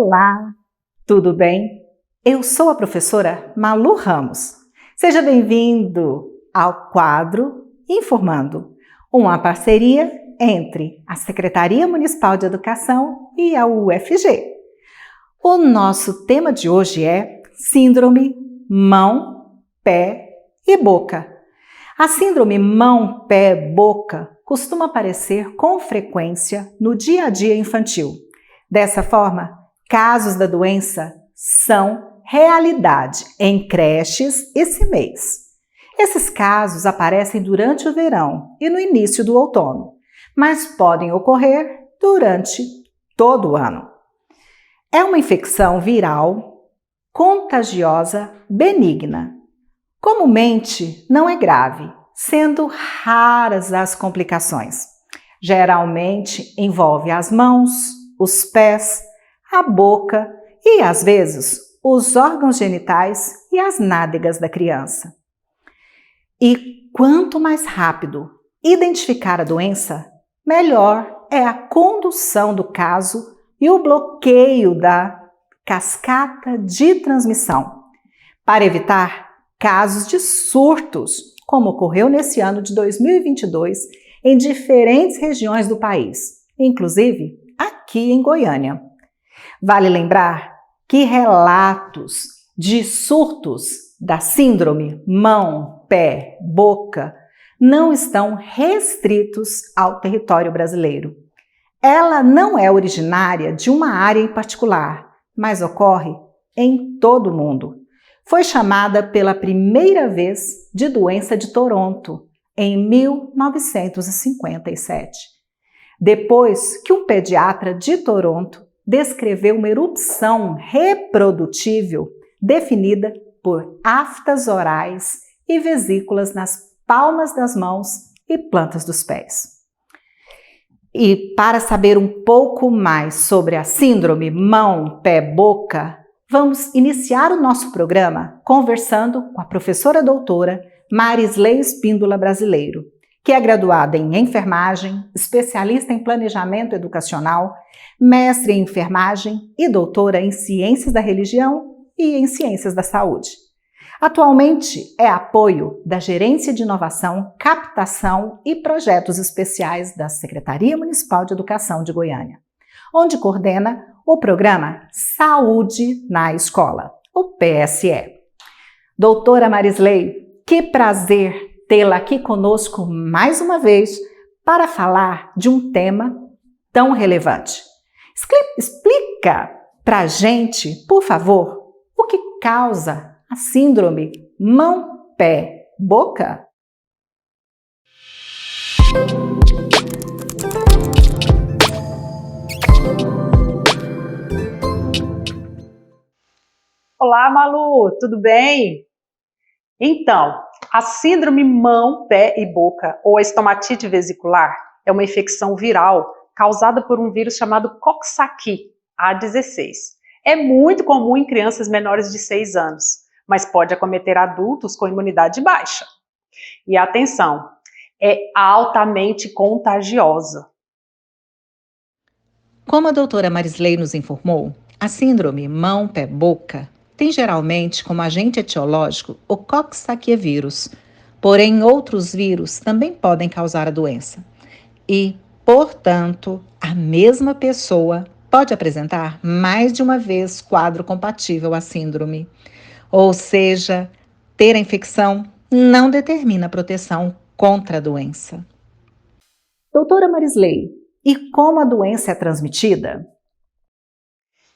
Olá, tudo bem? Eu sou a professora Malu Ramos. Seja bem-vindo ao quadro Informando, uma parceria entre a Secretaria Municipal de Educação e a UFG. O nosso tema de hoje é Síndrome mão, pé e boca. A síndrome mão, pé, boca costuma aparecer com frequência no dia a dia infantil. Dessa forma, casos da doença são realidade em creches esse mês. Esses casos aparecem durante o verão e no início do outono, mas podem ocorrer durante todo o ano. É uma infecção viral, contagiosa, benigna. Comumente não é grave, sendo raras as complicações. Geralmente envolve as mãos, os pés, a boca e, às vezes, os órgãos genitais e as nádegas da criança. E quanto mais rápido identificar a doença, melhor é a condução do caso e o bloqueio da cascata de transmissão, para evitar casos de surtos, como ocorreu nesse ano de 2022 em diferentes regiões do país, inclusive aqui em Goiânia. Vale lembrar que relatos de surtos da síndrome mão, pé, boca não estão restritos ao território brasileiro. Ela não é originária de uma área em particular, mas ocorre em todo o mundo. Foi chamada pela primeira vez de doença de Toronto, em 1957. Depois que um pediatra de Toronto descreveu uma erupção reprodutível definida por aftas orais e vesículas nas palmas das mãos e plantas dos pés. E para saber um pouco mais sobre a síndrome mão, pé, boca, vamos iniciar o nosso programa conversando com a professora doutora Marisley Espíndola Brasileiro, que é graduada em enfermagem, especialista em planejamento educacional, mestre em enfermagem e doutora em ciências da religião e em ciências da saúde. Atualmente é apoio da Gerência de Inovação, Captação e Projetos Especiais da Secretaria Municipal de Educação de Goiânia, onde coordena o programa Saúde na Escola, o PSE. Doutora Marisley, que prazer tê-la aqui conosco mais uma vez para falar de um tema tão relevante. Explica para a gente, por favor, o que causa a síndrome mão, pé, boca? Olá, Malu, tudo bem? Então, a síndrome mão, pé e boca, ou a estomatite vesicular, é uma infecção viral causada por um vírus chamado Coxsackie A16. É muito comum em crianças menores de 6 anos, mas pode acometer adultos com imunidade baixa. E atenção, é altamente contagiosa. Como a doutora Marisley nos informou, a síndrome mão, pé, boca tem geralmente como agente etiológico o Coxsackie vírus, porém outros vírus também podem causar a doença. E, portanto, a mesma pessoa pode apresentar mais de uma vez quadro compatível à síndrome. Ou seja, ter a infecção não determina proteção contra a doença. Doutora Marisley, e como a doença é transmitida?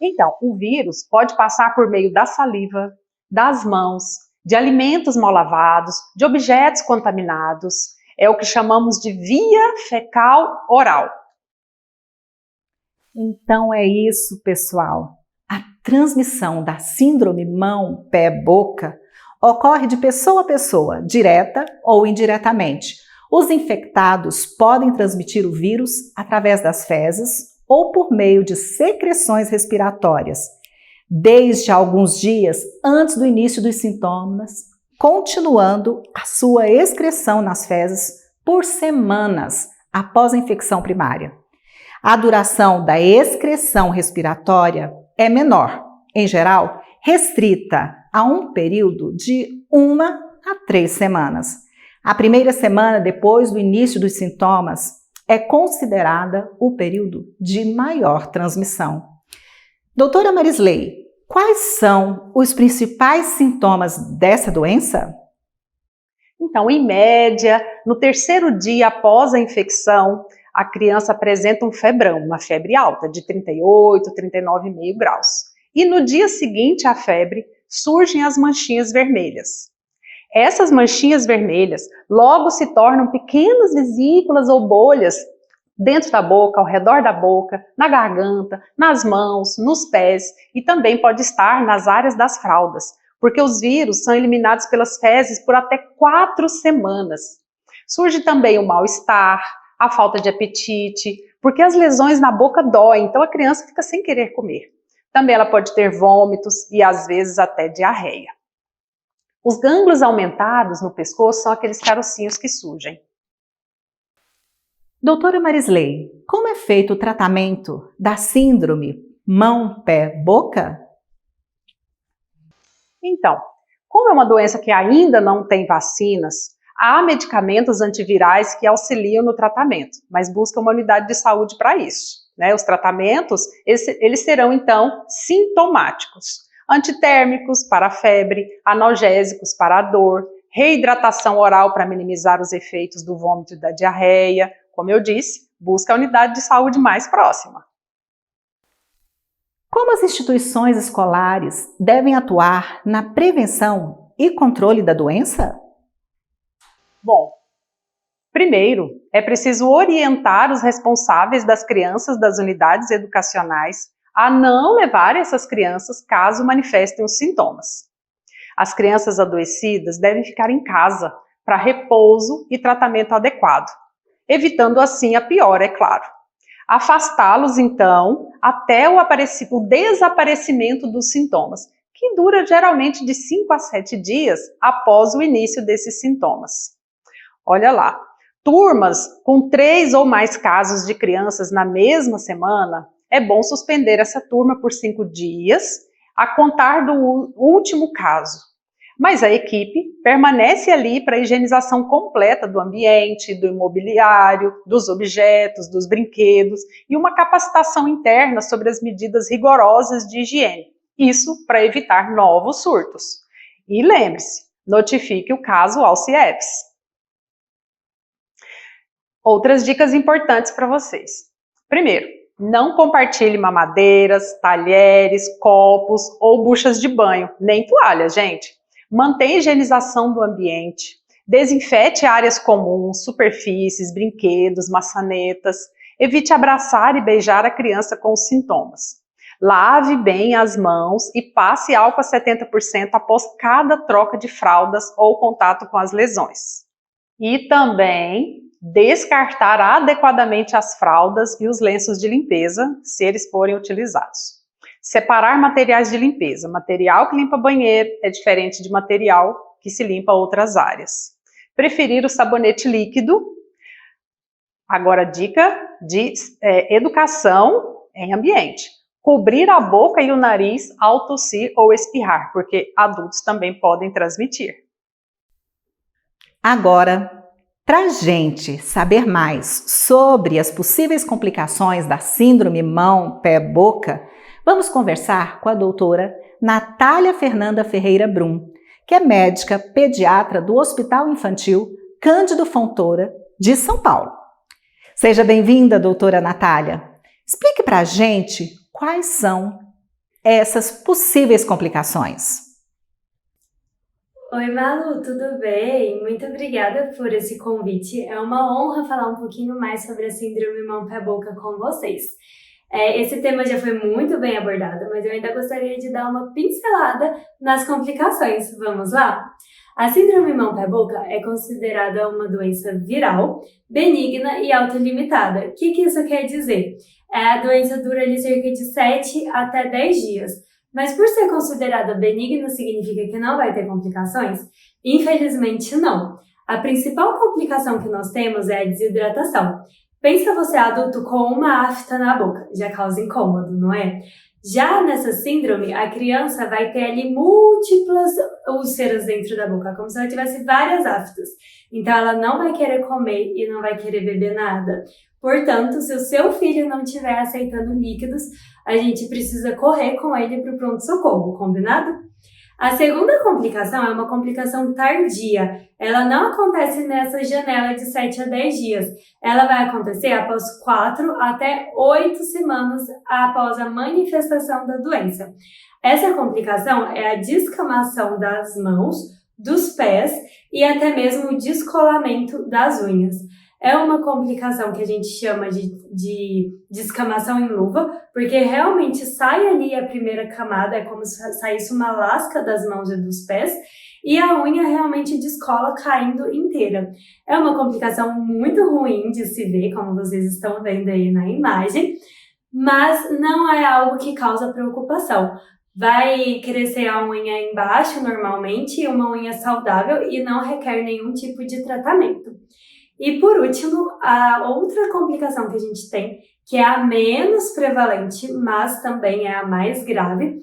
Então, o vírus pode passar por meio da saliva, das mãos, de alimentos mal lavados, de objetos contaminados. É o que chamamos de via fecal oral. Então é isso, pessoal. A transmissão da síndrome mão, pé, boca ocorre de pessoa a pessoa, direta ou indiretamente. Os infectados podem transmitir o vírus através das fezes ou por meio de secreções respiratórias, desde alguns dias antes do início dos sintomas, continuando a sua excreção nas fezes por semanas após a infecção primária. A duração da excreção respiratória é menor, em geral, restrita a um período de 1 a 3 semanas. A primeira semana depois do início dos sintomas é considerada o período de maior transmissão. Doutora Marisley, quais são os principais sintomas dessa doença? Então, em média, no terceiro dia após a infecção, a criança apresenta um febrão, uma febre alta, de 38, 39,5 graus. E no dia seguinte à febre, surgem as manchinhas vermelhas. Essas manchinhas vermelhas logo se tornam pequenas vesículas ou bolhas dentro da boca, ao redor da boca, na garganta, nas mãos, nos pés e também pode estar nas áreas das fraldas, porque os vírus são eliminados pelas fezes por até 4 semanas. Surge também o mal-estar, a falta de apetite, porque as lesões na boca doem, então a criança fica sem querer comer. Também ela pode ter vômitos e às vezes até diarreia. Os gânglios aumentados no pescoço são aqueles carocinhos que surgem. Doutora Marisley, como é feito o tratamento da síndrome mão-pé-boca? Então, como é uma doença que ainda não tem vacinas, há medicamentos antivirais que auxiliam no tratamento, mas busca uma unidade de saúde para isso. Os tratamentos, eles serão então sintomáticos. Antitérmicos para a febre, analgésicos para a dor, reidratação oral para minimizar os efeitos do vômito e da diarreia. Como eu disse, busca a unidade de saúde mais próxima. Como as instituições escolares devem atuar na prevenção e controle da doença? Bom, primeiro, é preciso orientar os responsáveis das crianças das unidades educacionais a não levar essas crianças caso manifestem os sintomas. As crianças adoecidas devem ficar em casa para repouso e tratamento adequado, evitando assim a piora, é claro. Afastá-los, então, até o desaparecimento dos sintomas, que dura geralmente de 5 a 7 dias após o início desses sintomas. Olha lá, turmas com 3 ou mais casos de crianças na mesma semana, é bom suspender essa turma por 5 dias, a contar do último caso. Mas a equipe permanece ali para a higienização completa do ambiente, do imobiliário, dos objetos, dos brinquedos e uma capacitação interna sobre as medidas rigorosas de higiene. Isso para evitar novos surtos. E lembre-se, notifique o caso ao CIEPS. Outras dicas importantes para vocês. Primeiro, não compartilhe mamadeiras, talheres, copos ou buchas de banho, nem toalhas, gente. Mantenha a higienização do ambiente, desinfete áreas comuns, superfícies, brinquedos, maçanetas. Evite abraçar e beijar a criança com os sintomas. Lave bem as mãos e passe álcool a 70% após cada troca de fraldas ou contato com as lesões. E também descartar adequadamente as fraldas e os lenços de limpeza, se eles forem utilizados. Separar materiais de limpeza. Material que limpa banheiro é diferente de material que se limpa outras áreas. Preferir o sabonete líquido. Agora, dica de educação em ambiente. Cobrir a boca e o nariz ao tossir ou espirrar, porque adultos também podem transmitir. Agora, para a gente saber mais sobre as possíveis complicações da síndrome mão-pé-boca, vamos conversar com a doutora Natália Fernanda Ferreira Brum, que é médica pediatra do Hospital Infantil Cândido Fontoura, de São Paulo. Seja bem-vinda, doutora Natália. Explique para a gente quais são essas possíveis complicações. Oi, Malu, tudo bem? Muito obrigada por esse convite. É uma honra falar um pouquinho mais sobre a síndrome mão-pé-boca com vocês. Esse tema já foi muito bem abordado, mas eu ainda gostaria de dar uma pincelada nas complicações. Vamos lá? A síndrome mão-pé-boca é considerada uma doença viral, benigna e autolimitada. O que isso quer dizer? A doença dura ali cerca de 7 até 10 dias. Mas por ser considerada benigna, significa que não vai ter complicações? Infelizmente não. A principal complicação que nós temos é a desidratação. Pensa você adulto com uma afta na boca, já causa incômodo, não é? Já nessa síndrome, a criança vai ter ali múltiplas úlceras dentro da boca, como se ela tivesse várias aftas. Então, ela não vai querer comer e não vai querer beber nada. Portanto, se o seu filho não estiver aceitando líquidos, a gente precisa correr com ele para o pronto-socorro, combinado? A segunda complicação é uma complicação tardia. Ela não acontece nessa janela de 7 a 10 dias. Ela vai acontecer após 4 até 8 semanas após a manifestação da doença. Essa complicação é a descamação das mãos, dos pés e até mesmo o descolamento das unhas. É uma complicação que a gente chama de descamação em luva, porque realmente sai ali a primeira camada, é como se saísse uma lasca das mãos e dos pés, e a unha realmente descola caindo inteira. É uma complicação muito ruim de se ver, como vocês estão vendo aí na imagem, mas não é algo que causa preocupação. Vai crescer a unha embaixo normalmente, uma unha saudável e não requer nenhum tipo de tratamento. E por último, a outra complicação que a gente tem, que é a menos prevalente, mas também é a mais grave,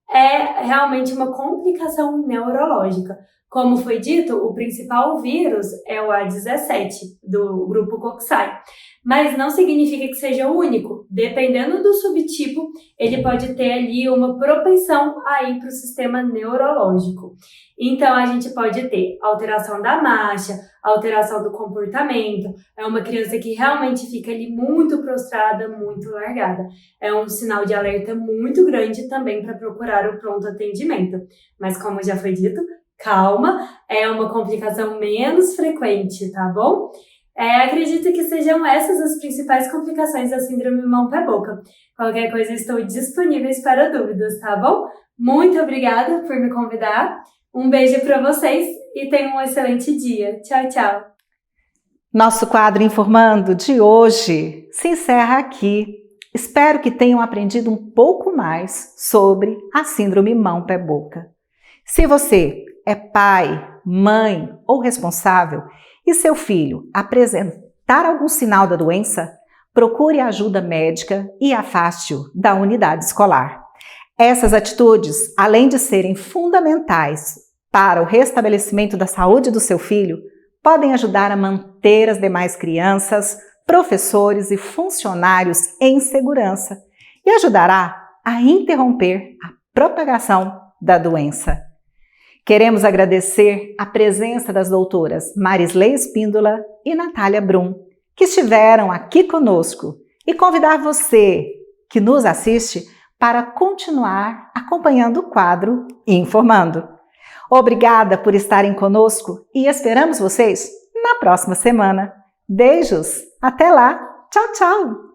é realmente uma complicação neurológica. Como foi dito, o principal vírus é o A17, do grupo Coxsackie, mas não significa que seja o único. Dependendo do subtipo, ele pode ter ali uma propensão a ir para o sistema neurológico. Então, a gente pode ter alteração da marcha, alteração do comportamento, é uma criança que realmente fica ali muito prostrada, muito largada. É um sinal de alerta muito grande também para procurar o pronto atendimento. Mas como já foi dito, calma, é uma complicação menos frequente, tá bom? Acredito que sejam essas as principais complicações da síndrome mão-pé-boca. Qualquer coisa, estou disponível para dúvidas, tá bom? Muito obrigada por me convidar. Um beijo para vocês e tenham um excelente dia. Tchau, tchau. Nosso quadro Informando de hoje se encerra aqui. Espero que tenham aprendido um pouco mais sobre a síndrome mão-pé-boca. Se você é pai, mãe ou responsável e seu filho apresentar algum sinal da doença, procure ajuda médica e afaste-o da unidade escolar. Essas atitudes, além de serem fundamentais para o restabelecimento da saúde do seu filho, podem ajudar a manter as demais crianças, professores e funcionários em segurança e ajudará a interromper a propagação da doença. Queremos agradecer a presença das doutoras Marisley Espíndola e Natália Brum, que estiveram aqui conosco, e convidar você que nos assiste para continuar acompanhando o quadro Informando. Obrigada por estarem conosco e esperamos vocês na próxima semana. Beijos! Até lá! Tchau, tchau!